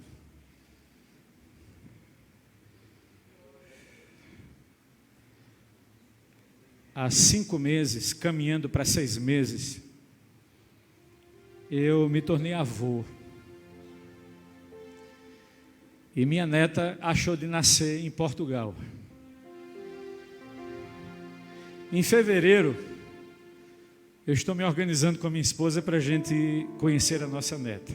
Há 5 meses, caminhando para 6 meses, eu me tornei avô. E minha neta achou de nascer em Portugal. Em fevereiro, eu estou me organizando com a minha esposa para a gente conhecer a nossa neta.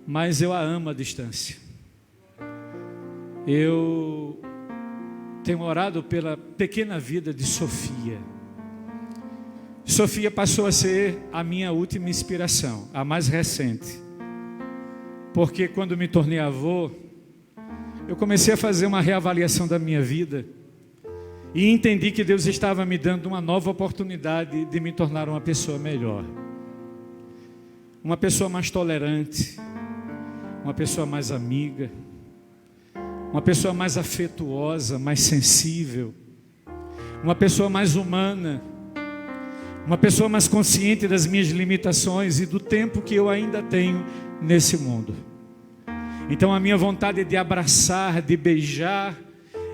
Mas eu a amo à distância. Eu tenho orado pela pequena vida de Sofia. Sofia passou a ser a minha última inspiração, a mais recente. Porque quando me tornei avô, eu comecei a fazer uma reavaliação da minha vida e entendi que Deus estava me dando uma nova oportunidade de me tornar uma pessoa melhor. Uma pessoa mais tolerante, uma pessoa mais amiga, uma pessoa mais afetuosa, mais sensível, uma pessoa mais humana, uma pessoa mais consciente das minhas limitações e do tempo que eu ainda tenho nesse mundo. Então a minha vontade é de abraçar, de beijar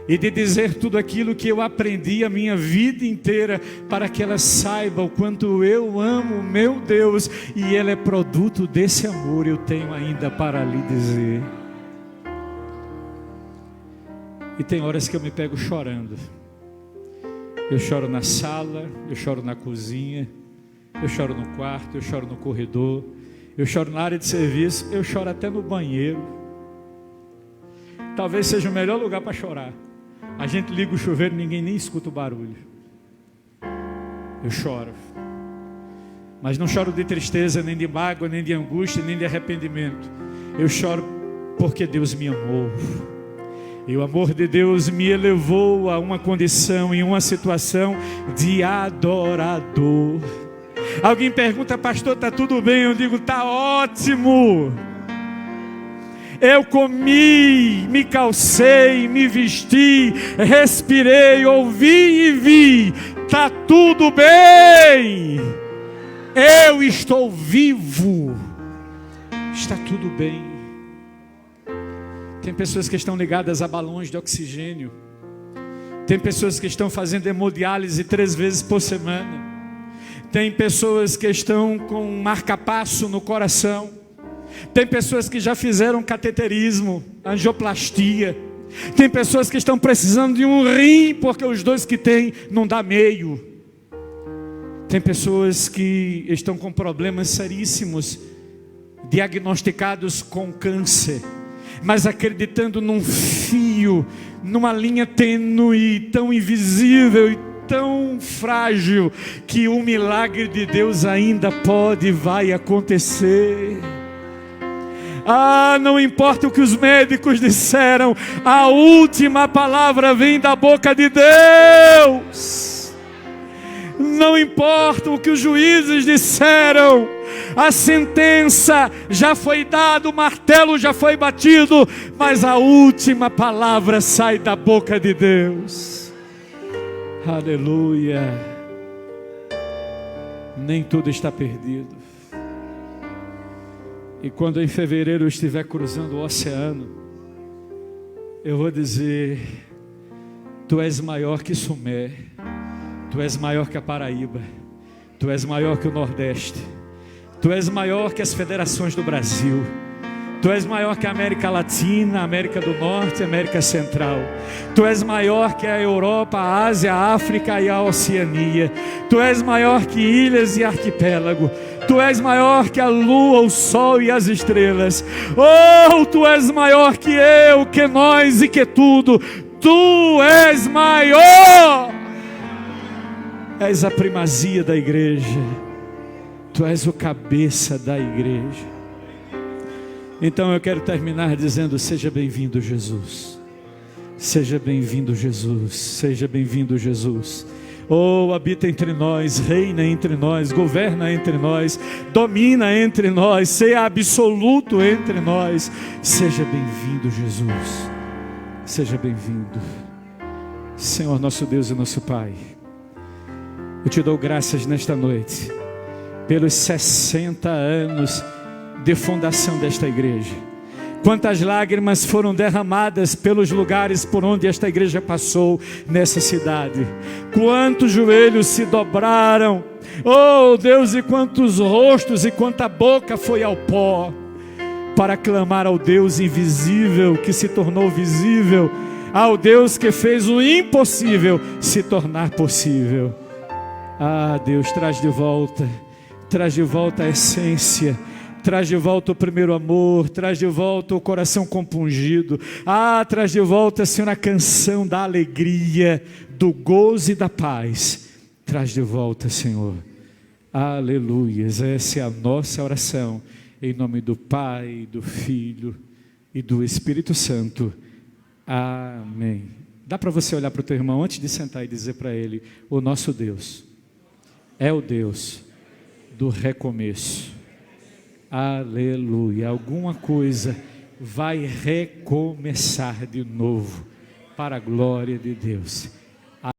e de dizer tudo aquilo que eu aprendi a minha vida inteira, para que ela saiba o quanto eu amo o meu Deus, e ela é produto desse amor. Eu tenho ainda para lhe dizer. E tem horas que eu me pego chorando. Eu choro na sala, eu choro na cozinha, eu choro no quarto, eu choro no corredor, eu choro na área de serviço, eu choro até no banheiro. Talvez seja o melhor lugar para chorar. A gente liga o chuveiro, ninguém nem escuta o barulho. Eu choro. Mas não choro de tristeza, nem de mágoa, nem de angústia, nem de arrependimento. Eu choro porque Deus me amou. E o amor de Deus me elevou a uma condição e uma situação de adorador. Alguém pergunta: pastor, está tudo bem? Eu digo: está ótimo. Eu comi, me calcei, me vesti, respirei, ouvi e vi. Está tudo bem. Eu estou vivo. Está tudo bem. Tem pessoas que estão ligadas a balões de oxigênio. Tem pessoas que estão fazendo hemodiálise 3 vezes por semana. Tem pessoas que estão com um marca-passo no coração. Tem pessoas que já fizeram cateterismo, angioplastia. Tem pessoas que estão precisando de um rim, porque os 2 que tem não dá meio. Tem pessoas que estão com problemas seríssimos, diagnosticados com câncer, mas acreditando num fio, numa linha tênue, tão invisível e tão frágil, que o milagre de Deus ainda pode e vai acontecer. Ah, não importa o que os médicos disseram, a última palavra vem da boca de Deus. Não importa o que os juízes disseram, a sentença já foi dada, o martelo já foi batido, mas a última palavra sai da boca de Deus. Aleluia. Nem tudo está perdido. E quando em fevereiro eu estiver cruzando o oceano, eu vou dizer: tu és maior que Sumé, tu és maior que a Paraíba, tu és maior que o Nordeste, tu és maior que as federações do Brasil, Tu és maior que a América Latina, a América do Norte, a América Central. Tu és maior que a Europa, a Ásia, a África e a Oceania. Tu és maior que ilhas e arquipélago. Tu és maior que a lua, o sol e as estrelas. Oh, Tu és maior que eu, que nós e que tudo. Tu és maior. És a primazia da igreja. Tu és o cabeça da igreja. Então eu quero terminar dizendo: seja bem-vindo, Jesus. Seja bem-vindo, Jesus. Seja bem-vindo, Jesus. Oh, habita entre nós, reina entre nós, governa entre nós, domina entre nós, seja absoluto entre nós. Seja bem-vindo, Jesus. Seja bem-vindo. Senhor, nosso Deus e nosso Pai, eu te dou graças nesta noite pelos 60 anos de fundação desta igreja. Quantas lágrimas foram derramadas pelos lugares por onde esta igreja passou nessa cidade. Quantos joelhos se dobraram, oh Deus, e quantos rostos e quanta boca foi ao pó para clamar ao Deus invisível que se tornou visível, ao Deus que fez o impossível se tornar possível. Ah, Deus, traz de volta a essência, traz de volta o primeiro amor, traz de volta o coração compungido. Ah, traz de volta, Senhor, a canção da alegria, do gozo e da paz. Traz de volta, Senhor. Aleluias. Essa é a nossa oração, em nome do Pai, do Filho e do Espírito Santo. Amém. Dá para você olhar para o teu irmão antes de sentar e dizer para ele: o nosso Deus é o Deus do recomeço. Aleluia. Alguma coisa vai recomeçar de novo para a glória de Deus.